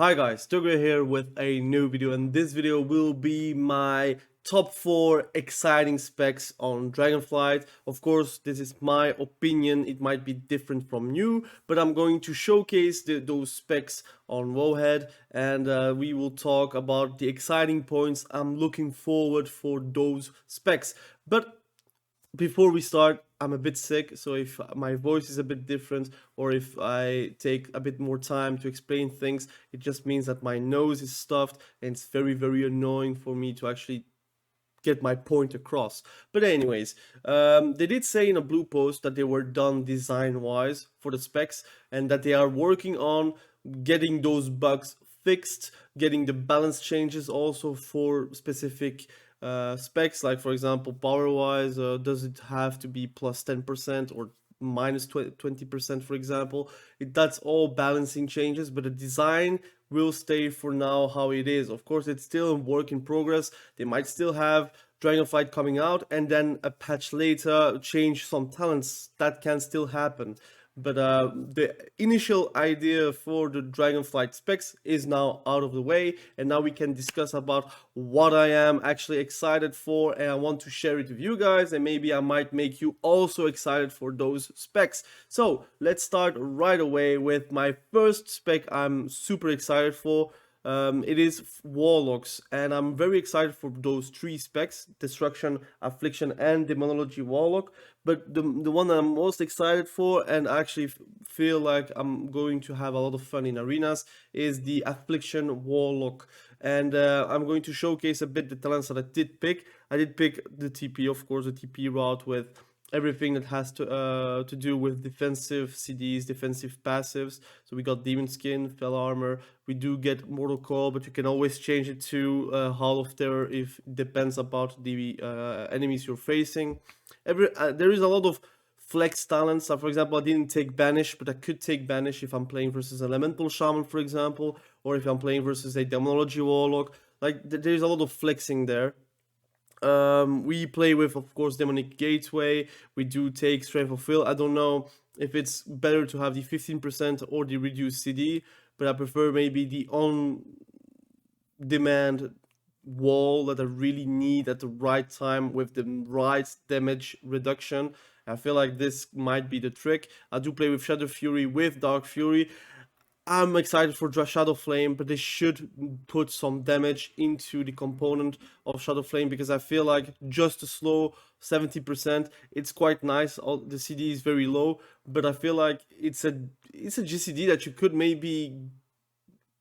Hi guys, Tugger here with a new video, and this video will be my top 4 exciting specs on Dragonflight. Of course, this is my opinion, it might be different from you, but I'm going to showcase those specs on wowhead, and we will talk about the exciting points I'm looking forward for those specs. But before we start, I'm a bit sick, so if my voice is a bit different or if I take a bit more time to explain things, it just means that my nose is stuffed and it's very, very annoying for me to actually get my point across. But anyways, they did say in a blue post that they were done design-wise for the specs and that they are working on getting those bugs fixed, getting the balance changes also for specific specs, like for example, power-wise, does it have to be plus 10% or minus 20%, for example? That's all balancing changes, but the design will stay for now how it is. Of course, it's still a work in progress. They might still have Dragonflight coming out and then a patch later change some talents. That can still happen. But the initial idea for the Dragonflight specs is now out of the way, and now we can discuss about what I am actually excited for, and I want to share it with you guys, and maybe I might make you also excited for those specs. So let's start right away with my first spec I'm super excited for. It is warlocks, and I'm very excited for those 3 specs: destruction, affliction, and demonology warlock. But the one I'm most excited for, and actually feel like I'm going to have a lot of fun in arenas, is the affliction warlock. And I'm going to showcase a bit the talents that I did pick. I did pick the TP, of course, the TP route with everything that has to do with defensive CDs, defensive passives. So we got Demon Skin, Fell Armor. We do get Mortal Coil, but you can always change it to Hall of Terror if it depends about the enemies you're facing. There is a lot of flex talents. So for example, I didn't take Banish, but I could take Banish if I'm playing versus Elemental Shaman, for example, or if I'm playing versus a Demonology Warlock. Like, there's a lot of flexing there. We play with, of course, Demonic Gateway. We do take Strength of Will. I don't know if it's better to have the 15% or the reduced CD, but I prefer maybe the on-demand wall that I really need at the right time with the right damage reduction. I feel like this might be the trick. I do play with Shadow Fury, with Dark Fury. I'm excited for Shadow Flame, but they should put some damage into the component of Shadow Flame, because I feel like just a slow 70%, it's quite nice. The CD is very low, but I feel like it's a GCD that you could maybe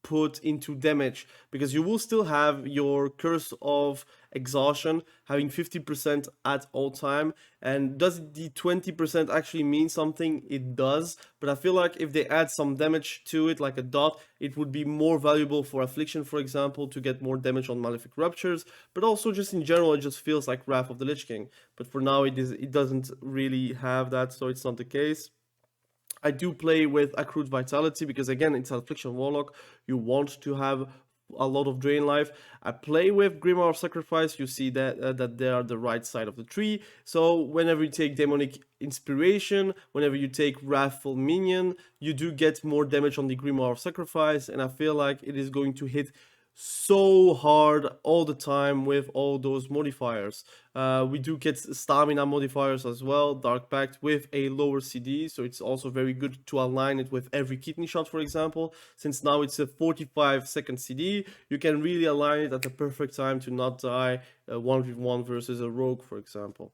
put into damage, because you will still have your Curse of Exhaustion having 50% at all time. And does the 20% actually mean something? It does, but I feel like if they add some damage to it, like a dot, it would be more valuable for Affliction, for example, to get more damage on Malefic Ruptures, but also just in general it just feels like Wrath of the Lich King. But for now it doesn't really have that, so it's not the case. I do play with Accrued Vitality because, again, it's Affliction Warlock. You want to have a lot of drain life. I play with Grimoire of Sacrifice. You see that they are the right side of the tree. So whenever you take Demonic Inspiration, whenever you take Wrathful Minion, you do get more damage on the Grimoire of Sacrifice, and I feel like it is going to hit so hard all the time with all those modifiers. We do get stamina modifiers as well, Dark Pact, with a lower CD, so it's also very good to align it with every kidney shot, for example. Since now it's a 45-second CD, you can really align it at the perfect time to not die 1v1 versus a rogue, for example.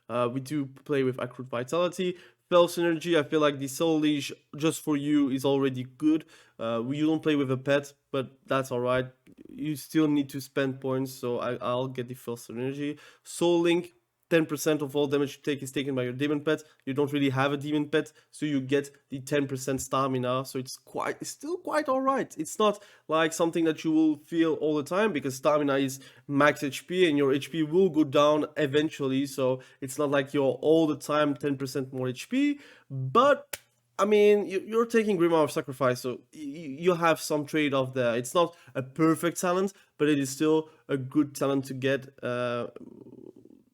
We do play with Accrued Vitality. Fell Synergy, I feel like the Soul Leash just for you is already good. You don't play with a pet, but that's alright. You still need to spend points, so I'll get the Fell Synergy. Soul Link, 10% of all damage you take is taken by your demon pet. You don't really have a demon pet, so you get the 10% stamina, so it's still quite alright. It's not like something that you will feel all the time, because stamina is max HP and your HP will go down eventually, so it's not like you're all the time 10% more HP, but I mean, you're taking Grimoire of Sacrifice, so you have some trade-off there. It's not a perfect talent, but it is still a good talent to get,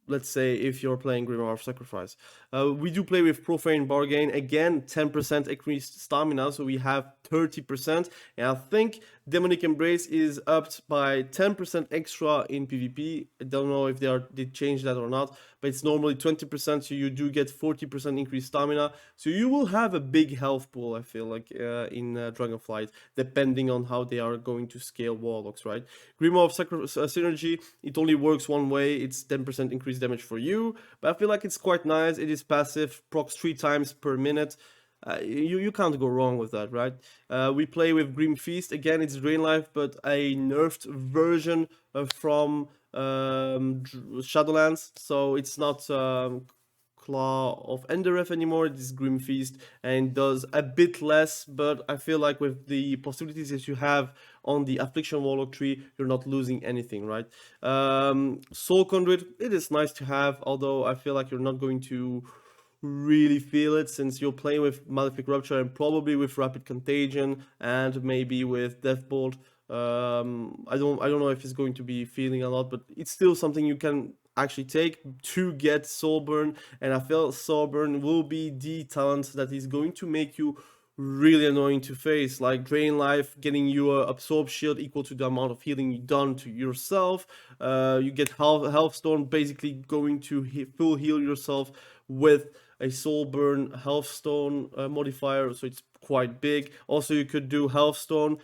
let's say, if you're playing Grimoire of Sacrifice. We do play with Profane Bargain. Again, 10% increased stamina, so we have 30%, and I think Demonic Embrace is upped by 10% extra in PvP. I don't know if they changed that or not, but it's normally 20%, so you do get 40% increased stamina. So you will have a big health pool, I feel like, in Dragonflight, depending on how they are going to scale Warlocks, right? Grimoire of Synergy, it only works one way, it's 10% increased damage for you, but I feel like it's quite nice. It is passive, procs 3 times per minute. You can't go wrong with that, right? We play with Grim Feast. Again, it's Drain Life, but a nerfed version from Shadowlands. So it's not Claw of Endereth anymore. It is Grim Feast and does a bit less, but I feel like with the possibilities that you have on the Affliction Warlock tree, you're not losing anything, right? Soul Conduit, it is nice to have, although I feel like you're not going to really feel it since you're playing with Malefic Rupture and probably with Rapid Contagion and maybe with Deathbolt. I don't know if it's going to be feeling a lot, but it's still something you can actually take to get Soulburn, and I feel Soulburn will be the talent that is going to make you really annoying to face, like Drain Life, getting you a Absorb Shield equal to the amount of healing you done to yourself. You get Healthstone, basically going to full heal yourself with a Soulburn Healthstone modifier, so it's quite big. Also, you could do Healthstone,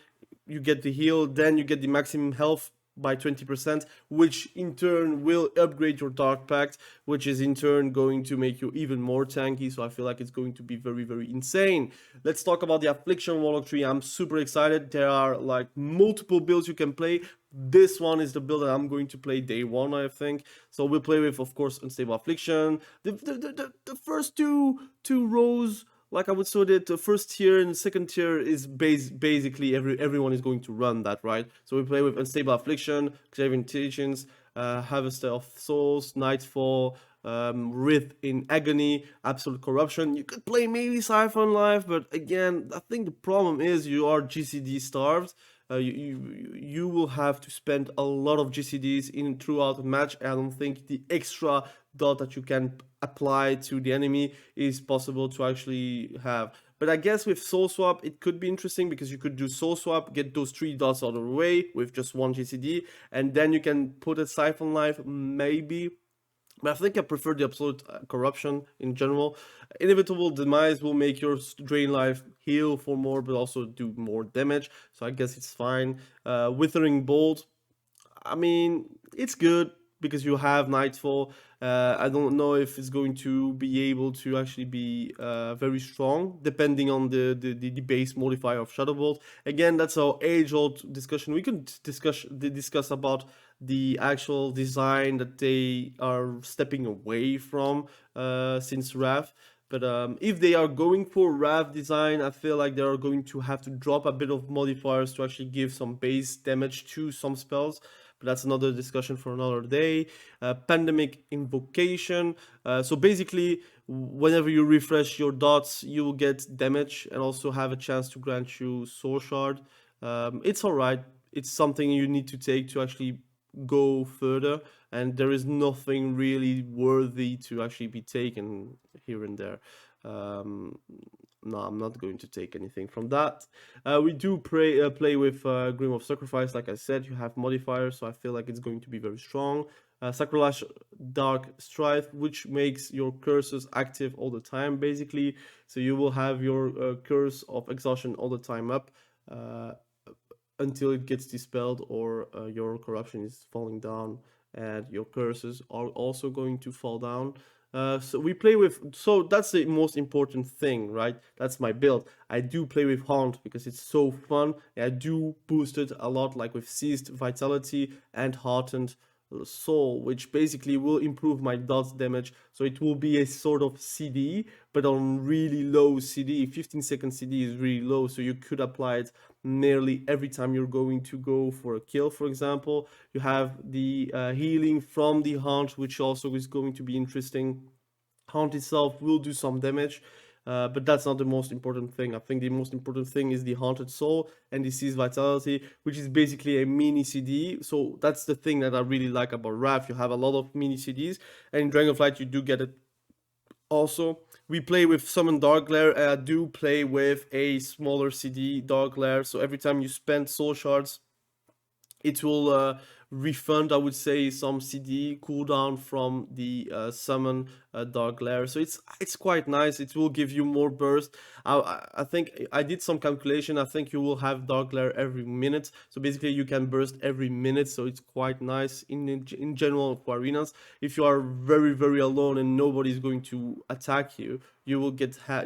you get the heal, then you get the maximum health by 20%, which in turn will upgrade your Dark Pact, which is in turn going to make you even more tanky. So I feel like it's going to be very, very insane. Let's talk about the Affliction Warlock tree. I'm super excited. There are like multiple builds you can play. This one is the build that I'm going to play day one, I think. So we'll play with, of course, Unstable Affliction. The first two rows, like I would say that the first tier and the second tier is basically everyone is going to run that, right? So we play with Unstable Affliction, Clarion Teachings, Harvester of Souls, Nightfall, Wraith in Agony, Absolute Corruption. You could play maybe Siphon Life, but again, I think the problem is you are GCD starved. You will have to spend a lot of GCDs in throughout the match. I don't think the extra dot that you can apply to the enemy is possible to actually have. But I guess with Soul Swap, it could be interesting because you could do Soul Swap, get those 3 dots out of the way with just 1 GCD, and then you can put a Siphon Life, maybe. But I think I prefer the Absolute Corruption in general. Inevitable Demise will make your Drain Life heal for more, but also do more damage. So I guess it's fine. Withering Bolt, I mean, it's good because you have Nightfall. I don't know if it's going to be able to actually be very strong, depending on the base modifier of Shadowbolt. Again, that's our age-old discussion. We could discuss about the actual design that they are stepping away from since Wrath. But if they are going for Wrath design, I feel like they are going to have to drop a bit of modifiers to actually give some base damage to some spells. But that's another discussion for another day. Pandemic Invocation. So basically, whenever you refresh your dots, you will get damage and also have a chance to grant you Soul Shard. It's alright. It's something you need to take to actually go further, and there is nothing really worthy to actually be taken here and there. No, I'm not going to take anything from that. We do play with Grim of Sacrifice. Like I said, you have modifiers, so I feel like it's going to be very strong. Sacrilege Dark Strife, which makes your curses active all the time, basically. So you will have your curse of exhaustion all the time up until it gets dispelled or your corruption is falling down and your curses are also going to fall down. So we play with, so that's the most important thing, right? That's my build. I do play with Haunt because it's so fun. I do boost it a lot, like with Seized Vitality and Heartened Soul, which basically will improve my dot damage. So it will be a sort of CD, but on really low CD. 15-second CD is really low, so you could apply it nearly every time you're going to go for a kill, for example. You have the healing from the Haunt, which also is going to be interesting. Haunt itself will do some damage, but that's not the most important thing. I think the most important thing is the Haunted Soul and the Seized Vitality, which is basically a mini CD. So that's the thing that I really like about Wrath. You have a lot of mini CDs, and in Dragonflight you do get it Also, we play with Summon Dark Glare, and I do play with a smaller CD Dark Glare, so every time you spend soul shards, it will refund, I would say, some CD cooldown from the summon Dark Glare. So it's quite nice. It will give you more burst. I think I did some calculation. I think you will have Dark Glare every minute. So basically, you can burst every minute. So it's quite nice in general for arenas. If you are very alone and nobody's going to attack you, you will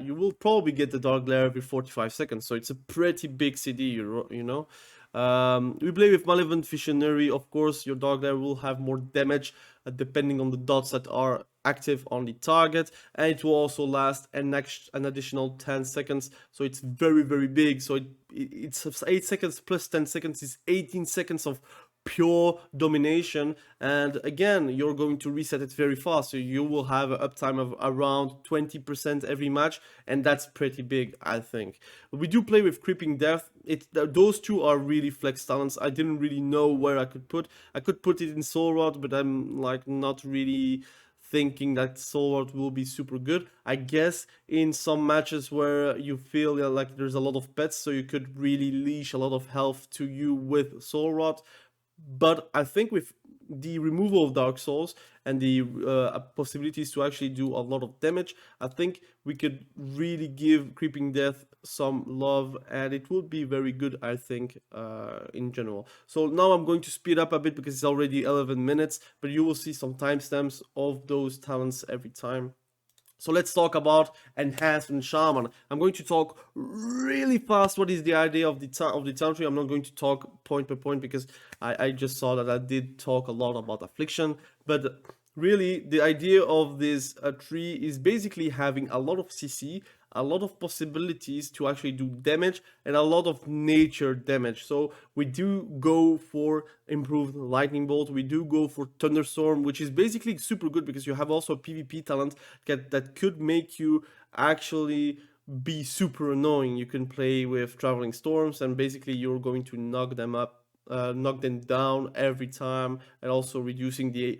you will probably get the Dark Glare every 45 seconds. So it's a pretty big CD, you know. We play with Malevolent Visionary. Of course, your dog there will have more damage depending on the dots that are active on the target, and it will also last an additional 10 seconds. So it's very big. So it's 8 seconds plus 10 seconds is 18 seconds of pure domination, and again you're going to reset it very fast, so you will have an uptime of around 20% every match, and that's pretty big, I think. We do play with Creeping Death. Those two are really flex talents. I didn't really know where I could put it in Soul Rod, but I'm like not really thinking that Soul Rod will be super good. I guess in some matches where you feel like there's a lot of pets, so you could really leash a lot of health to you with Soul Rod. But I think with the removal of Dark Souls and the possibilities to actually do a lot of damage, I think we could really give Creeping Death some love, and it would be very good, I think, in general. So now I'm going to speed up a bit because it's already 11 minutes, but you will see some timestamps of those talents every time. So let's talk about Enhancement Shaman. I'm going to talk really fast. What is the idea of the town tree? I'm not going to talk point by point because I just saw that I did talk a lot about Affliction. But really, the idea of this tree is basically having a lot of CC, a lot of possibilities to actually do damage, and a lot of nature damage. So we do go for improved lightning bolt, we do go for thunderstorm, which is basically super good because you have also a PvP talent that could make you actually be super annoying. You can play with traveling storms, and basically you're going to knock them down every time, and also reducing the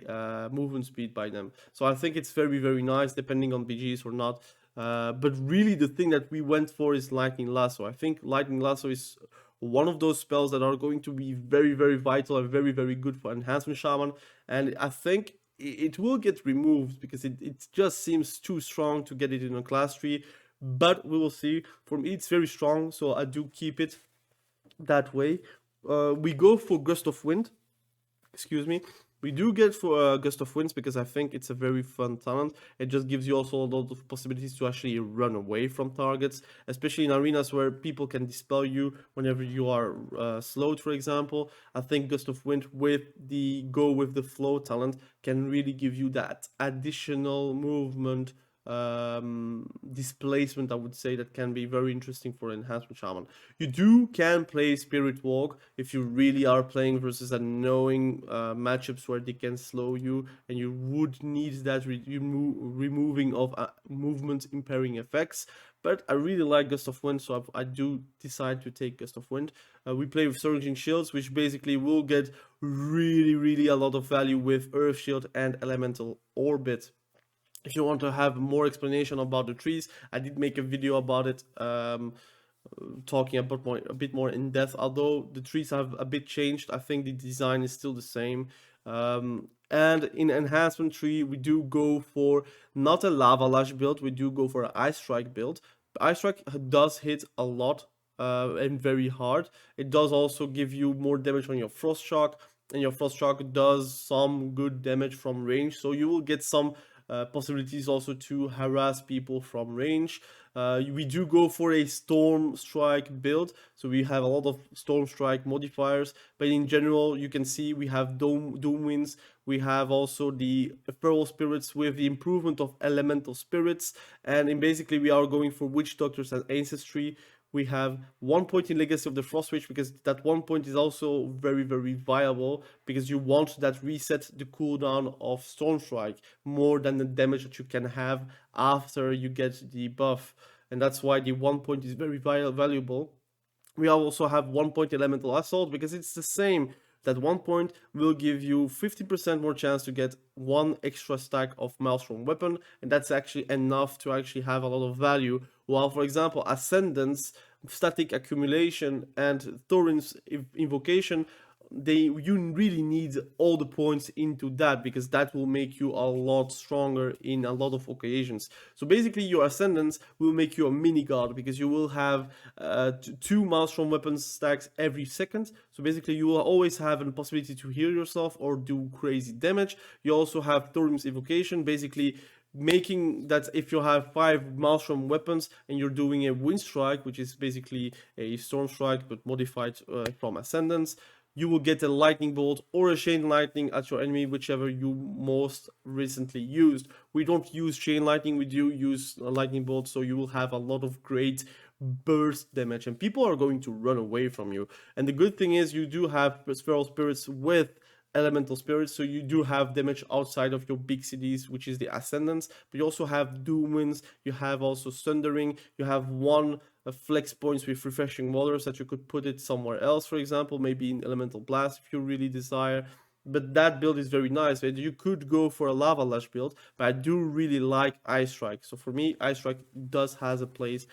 movement speed by them. So I think it's very nice, depending on BGs or not. But really the thing that we went for is Lightning Lasso. I think Lightning Lasso is one of those spells that are going to be very vital and very good for Enhancement Shaman, and I think it will get removed because it just seems too strong to get it in a class tree, but we will see. For me it's very strong, so I do keep it that way. We go for Gust of Wind, excuse me. We do get for Gust of Winds because I think it's a very fun talent. It just gives you also a lot of possibilities to actually run away from targets, especially in arenas where people can dispel you whenever you are slowed, for example. I think Gust of Wind with the Go With The Flow talent can really give you that additional movement displacement, I would say, that can be very interesting for Enhancement Shaman. You can play Spirit Walk if you really are playing versus knowing matchups where they can slow you, and you would need that removing of movement impairing effects. But I really like Gust of Wind, so I do decide to take Gust of Wind. We play with Surging Shields, which basically will get really a lot of value with Earth Shield and Elemental Orbit. If you want to have more explanation about the trees, I did make a video about it, talking about a bit more in depth. Although the trees have a bit changed, I think the design is still the same. And in Enhancement Tree, we do go for not a Lava Lash build, we do go for an Ice Strike build. Ice Strike does hit a lot and very hard. It does also give you more damage on your Frost Shock, and your Frost Shock does some good damage from range, so you will get some possibilities also to harass people from range. We do go for a Storm Strike build, so we have a lot of Storm Strike modifiers, but in general you can see we have Doom Winds, we have also the Feral Spirits with the improvement of Elemental Spirits, and in basically we are going for Witch Doctors and Ancestry. We have 1 point in Legacy of the Frost Witch because that 1 point is also very viable, because you want that reset the cooldown of Storm Strike more than the damage that you can have after you get the buff, and that's why the 1 point is very valuable. We also have 1 point Elemental Assault because it's the same That 1 point will give you 50% more chance to get 1 extra stack of Maelstrom weapon, and that's actually enough to actually have a lot of value. While, for example, Ascendance, Static Accumulation, and Thorin's Invocation, you really need all the points into that, because that will make you a lot stronger in a lot of occasions. So basically your Ascendance will make you a mini god, because you will have 2 Maelstrom weapons stacks every second. So basically you will always have a possibility to heal yourself or do crazy damage. You also have Thorin's Invocation, basically making that if you have 5 Maelstrom weapons and you're doing a Wind Strike, which is basically a Storm Strike but modified from Ascendance, you will get a lightning bolt or a chain lightning at your enemy, whichever you most recently used. We don't use chain lightning, we do use a lightning bolt, so you will have a lot of great burst damage and people are going to run away from you. And the good thing is you do have feral spirits with elemental spirits, so you do have damage outside of your big cities, which is the Ascendance, but you also have Doom Winds, you have also Sundering, you have 1 flex points with Refreshing Waters that you could put it somewhere else, for example, maybe in Elemental Blast if you really desire. But that build is very nice. Right? You could go for a Lava Lash build, but I do really like Ice Strike. So for me, Ice Strike does has a place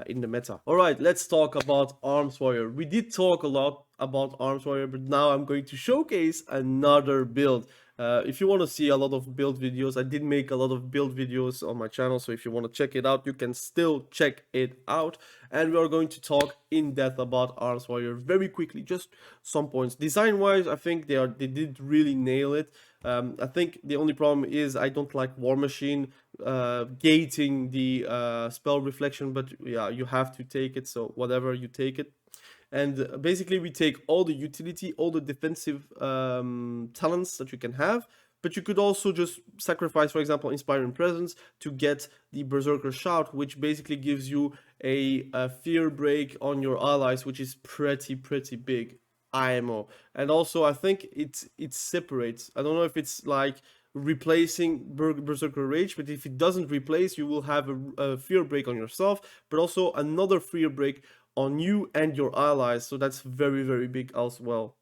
in the meta. Alright, let's talk about Arms Warrior. We did talk a lot about Arms Warrior, but now I'm going to showcase another build. If you want to see a lot of build videos, I did make a lot of build videos on my channel, so if you want to check it out, you can still check it out. And we are going to talk in depth about Arms Warrior very quickly, just some points. Design wise, I think they did really nail it. I think the only problem is I don't like War Machine gating the spell reflection, but yeah, you have to take it, so whatever, you take it. And basically we take all the utility, all the defensive talents that you can have, but you could also just sacrifice, for example, Inspiring Presence to get the Berserker Shout, which basically gives you a fear break on your allies, which is pretty big IMO. And also I think it separates. I don't know if it's like replacing Berserker Rage, but if it doesn't replace, you will have a fear break on yourself, but also another fear break on you and your allies, so that's very big as well.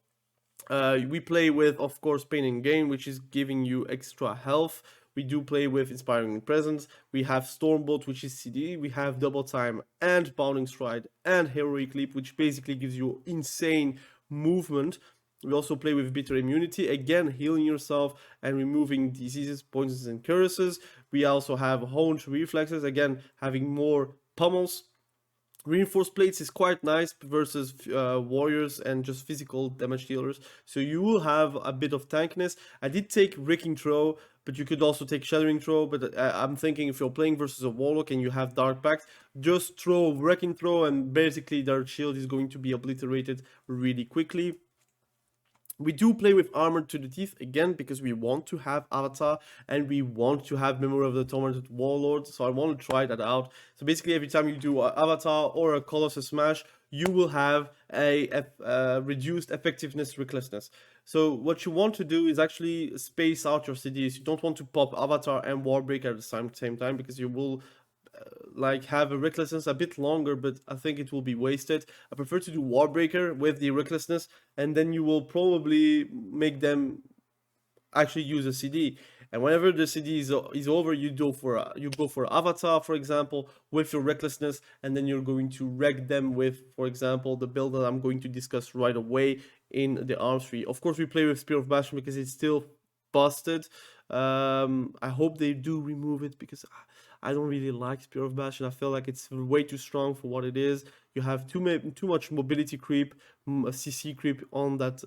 We play with, of course, Pain and Gain, which is giving you extra health. We do play with Inspiring Presence. We have Stormbolt, which is CD. We have Double Time and Bounding Stride and Heroic Leap, which basically gives you insane movement. We also play with Bitter Immunity, again healing yourself and removing diseases, poisons, and curses. We also have Honed Reflexes, again having more pummels. Reinforced plates is quite nice versus warriors and just physical damage dealers, so you will have a bit of tankiness. I did take Wrecking Throw, but you could also take Shattering Throw, but I'm thinking if you're playing versus a Warlock and you have Dark Pact, just throw Wrecking Throw and basically their shield is going to be obliterated really quickly. We do play with Armored to the Teeth, again, because we want to have Avatar and we want to have Memory of the Tormented Warlord, so I want to try that out. So basically every time you do an Avatar or a Colossus Smash, you will have a reduced effectiveness recklessness. So what you want to do is actually space out your CDs. You don't want to pop Avatar and Warbreaker at the same time, because you will like have a recklessness a bit longer, but I think it will be wasted. I prefer to do Warbreaker with the recklessness, and then you will probably make them actually use a CD. And whenever the CD is over, you go for Avatar, for example, with your recklessness, and then you're going to wreck them with, for example, the build that I'm going to discuss right away in the arms tree. Of course, we play with Spear of Bastion because it's still busted. I hope they do remove it, because I don't really like Spear of Bastion. I feel like it's way too strong for what it is. You have too much mobility creep, CC creep on that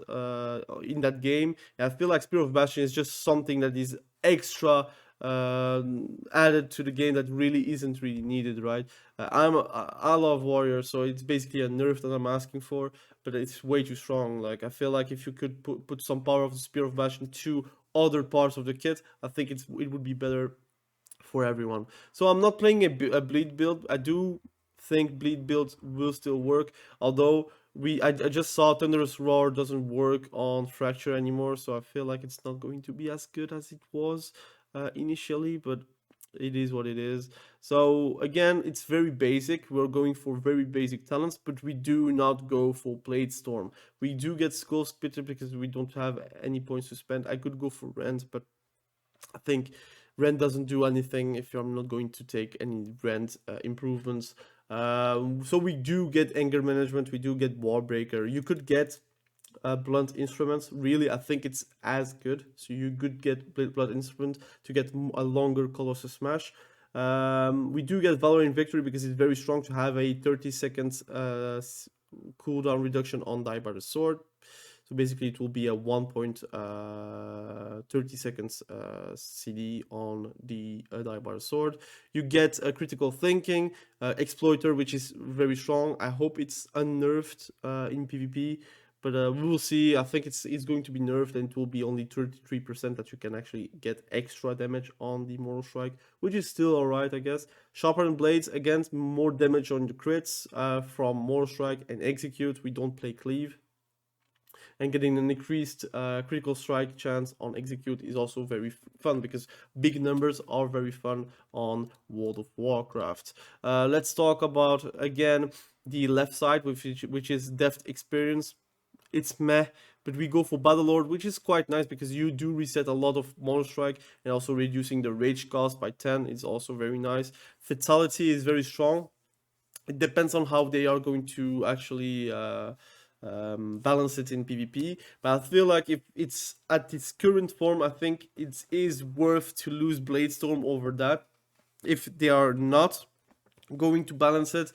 in that game. And I feel like Spear of Bastion is just something that is extra added to the game that really isn't really needed, right? I love Warrior, so it's basically a nerf that I'm asking for, but it's way too strong. Like, I feel like if you could put some power of the Spear of Bastion to other parts of the kit, I think it would be better for everyone. So I'm not playing a bleed build. I do think bleed builds will still work, although I just saw Thunderous Roar doesn't work on Fracture anymore, so I feel like it's not going to be as good as it was initially, but It is what it is. So again, it's very basic. We're going for very basic talents, but we do not go for Blade Storm. We do get Skull Splitter because we don't have any points to spend. I could go for Rend, but I think Rend doesn't do anything if I'm not going to take any Rend improvements. So we do get Anger Management, we do get Warbreaker. You could get blunt instruments. Really, I think it's as good. So you could get blunt instrument to get a longer Colossus Smash. We do get Valorant Victory because it's very strong to have a 30 seconds cooldown reduction on Die by the Sword. So basically, it will be a 1.30 seconds CD on the Die by the Sword. You get a critical thinking, exploiter, which is very strong. I hope it's unnerfed in PvP, but we will see. I think it's going to be nerfed, and it will be only 33% that you can actually get extra damage on the Mortal Strike, which is still alright, I guess. Sharpened Blades, again, more damage on the crits from Mortal Strike and Execute. We don't play Cleave. And getting an increased critical strike chance on Execute is also very fun, because big numbers are very fun on World of Warcraft. Let's talk about, again, the left side, which is Deft Experience. It's meh, but we go for Battle Lord, which is quite nice because you do reset a lot of Mortal Strike, and also reducing the rage cost by 10 is also very nice. Fatality is very strong. It depends on how they are going to actually balance it in PvP, but I feel like if it's at its current form, I think it is worth to lose Bladestorm over that. If they are not going to balance it,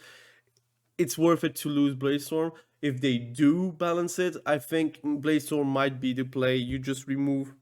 it's worth it to lose Bladestorm. If they do balance it, I think Bladestorm might be the play. You just remove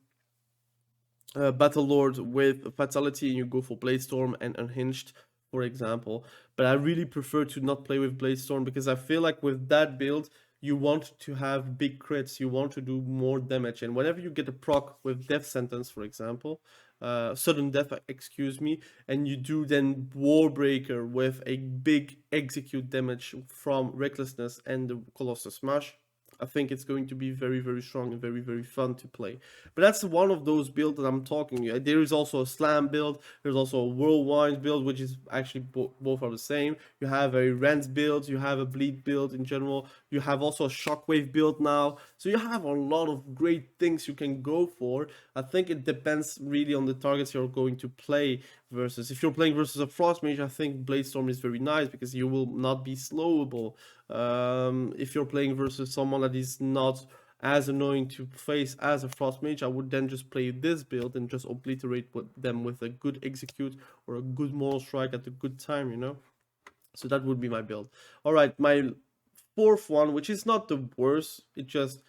Battle Lord with Fatality and you go for Bladestorm and Unhinged, for example. But I really prefer to not play with Bladestorm, because I feel like with that build, you want to have big crits, you want to do more damage, and whenever you get a proc with Death Sentence, for example, sudden death, excuse me, and you do then Warbreaker with a big execute damage from Recklessness and the Colossus Smash, I think it's going to be very, very strong and very, very fun to play. But that's one of those builds that I'm talking. There is also a Slam build. There's also a Whirlwind build, which is actually both are the same. You have a Rend build. You have a Bleed build in general. You have also a Shockwave build now. So you have a lot of great things you can go for. I think it depends really on the targets you're going to play versus. If you're playing versus a Frost Mage, I think Bladestorm is very nice because you will not be slowable. If you're playing versus someone that is not as annoying to face as a Frost Mage, I would then just play this build and just obliterate them with a good execute or a good Mortal Strike at a good time, you know? So that would be my build. Alright, my fourth one, which is not the worst, it's just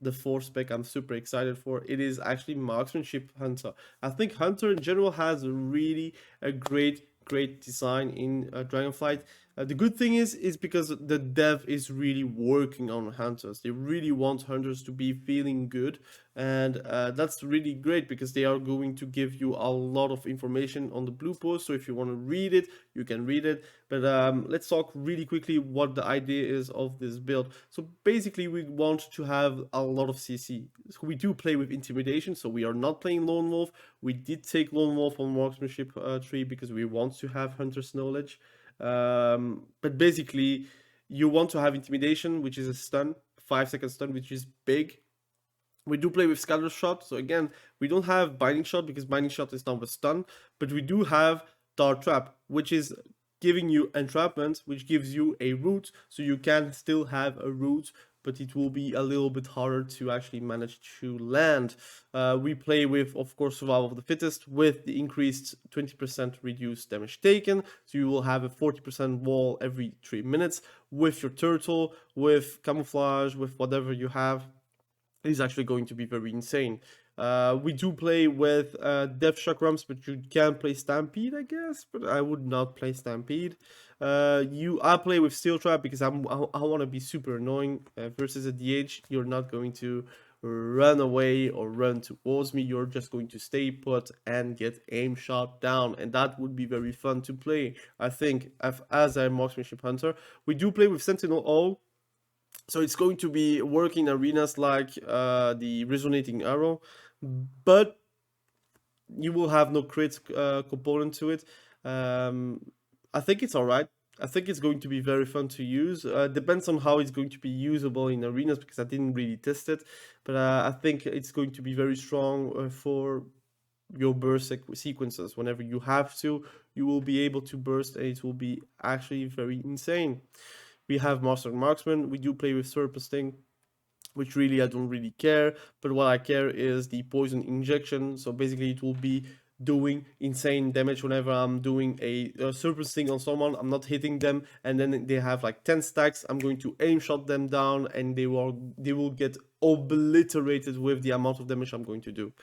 the fourth spec I'm super excited for. It is actually Marksmanship Hunter. I think Hunter in general has a great design in Dragonflight. The good thing is because the dev is really working on hunters. They really want hunters to be feeling good, and that's really great because they are going to give you a lot of information on the blue post. So if you want to read it, you can read it. But let's talk really quickly what the idea is of this build. So basically, we want to have a lot of CC. So we do play with intimidation, so we are not playing Lone Wolf. We did take Lone Wolf on Marksmanship tree because we want to have Hunter's Knowledge. But basically, you want to have intimidation, which is a stun, 5-second stun, which is big. We do play with Scatter Shot, so again, we don't have Binding Shot because Binding Shot is not a stun, but we do have Dart Trap, which is giving you entrapment, which gives you a route, so you can still have a route, but it will be a little bit harder to actually manage to land. We play with, of course, Survival of the Fittest with the increased 20% reduced damage taken. So you will have a 40% wall every 3 minutes with your turtle, with camouflage, with whatever you have. It is actually going to be very insane. We do play with Death Chakrams, but you can play Stampede, I guess, but I would not play Stampede. I play with Steel Trap because I want to be super annoying. Versus a DH, you're not going to run away or run towards me. You're just going to stay put and get aim shot down, and that would be very fun to play, I think, as a Marksmanship Hunter. We do play with Sentinel O. So it's going to be working arenas like the Resonating Arrow, but you will have no crit component to it. I think it's alright. I think it's going to be very fun to use. Depends on how it's going to be usable in arenas, because I didn't really test it. But I think it's going to be very strong for your burst sequences. Whenever you have to, you will be able to burst, and it will be actually very insane. We have Master Marksman. We do play with Serpenting, which really I don't really care. But what I care is the poison injection. So basically, it will be doing insane damage whenever I'm doing a serpent sting on someone. I'm not hitting them, and then they have like 10 stacks. I'm going to aim shot them down, and they will get obliterated with the amount of damage I'm going to do.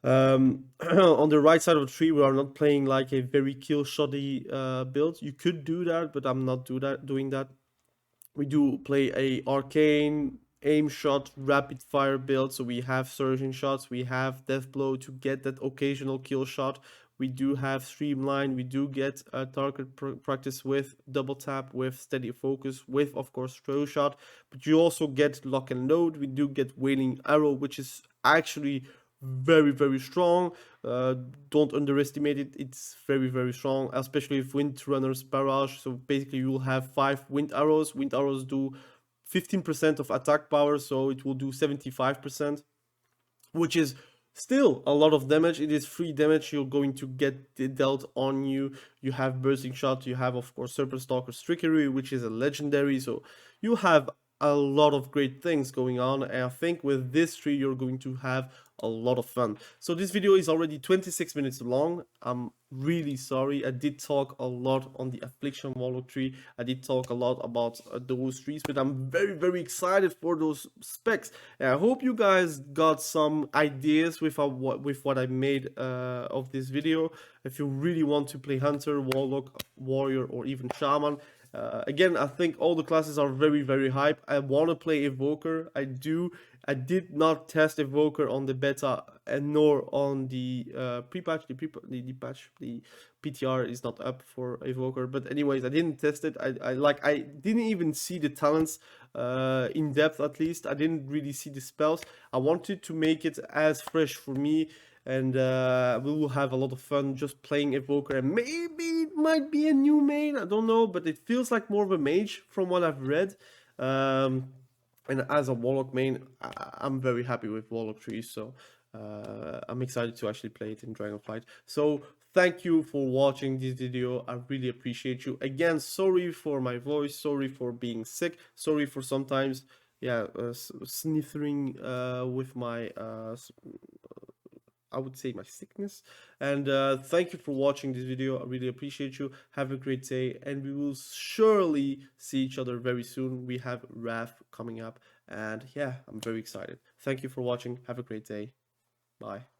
On the right side of the tree, we are not playing like a very kill shoddy build. You could do that, but I'm not doing that. We do play a arcane aim shot rapid fire build, so we have surging shots, we have death blow to get that occasional kill shot. We do have streamline, we do get a target practice with double tap, with steady focus, with of course throw shot, but you also get lock and load. We do get wailing arrow, which is actually very strong. Don't underestimate it. It's very strong, especially if wind runners barrage. So basically you will have 5 wind arrows. Wind arrows do 15% of attack power, so it will do 75%, which is still a lot of damage. It is free damage you're going to get dealt on you. You have bursting shot, you have of course serpent stalker's trickery, which is a legendary, so you have a lot of great things going on, and I think with this tree you're going to have a lot of fun. So this video is already 26 minutes long. I'm really sorry. I did talk a lot on the Affliction Warlock tree. I did talk a lot about those trees, but I'm very excited for those specs. And I hope you guys got some ideas with what I made of this video. If you really want to play Hunter, Warlock, Warrior, or even Shaman, again, I think all the classes are very hype. I want to play Evoker. I did not test Evoker on the beta and nor on the pre-patch. The PTR is not up for Evoker. But anyways, I didn't test it. I didn't even see the talents in depth. At least I didn't really see the spells. I wanted to make it as fresh for me, and we will have a lot of fun just playing Evoker, and maybe it might be a new main, I don't know, but it feels like more of a mage from what I've read. And as a Warlock main, I'm very happy with Warlock trees, so I'm excited to actually play it in Dragonflight. So thank you for watching this video. I really appreciate you. Again, sorry for my voice, sorry for being sick, sorry for sometimes sniffling with my I would say my sickness. And thank you for watching this video. I really appreciate you. Have a great day, and we will surely see each other very soon. We have Wrath coming up, and yeah, I'm very excited. Thank you for watching. Have a great day. Bye.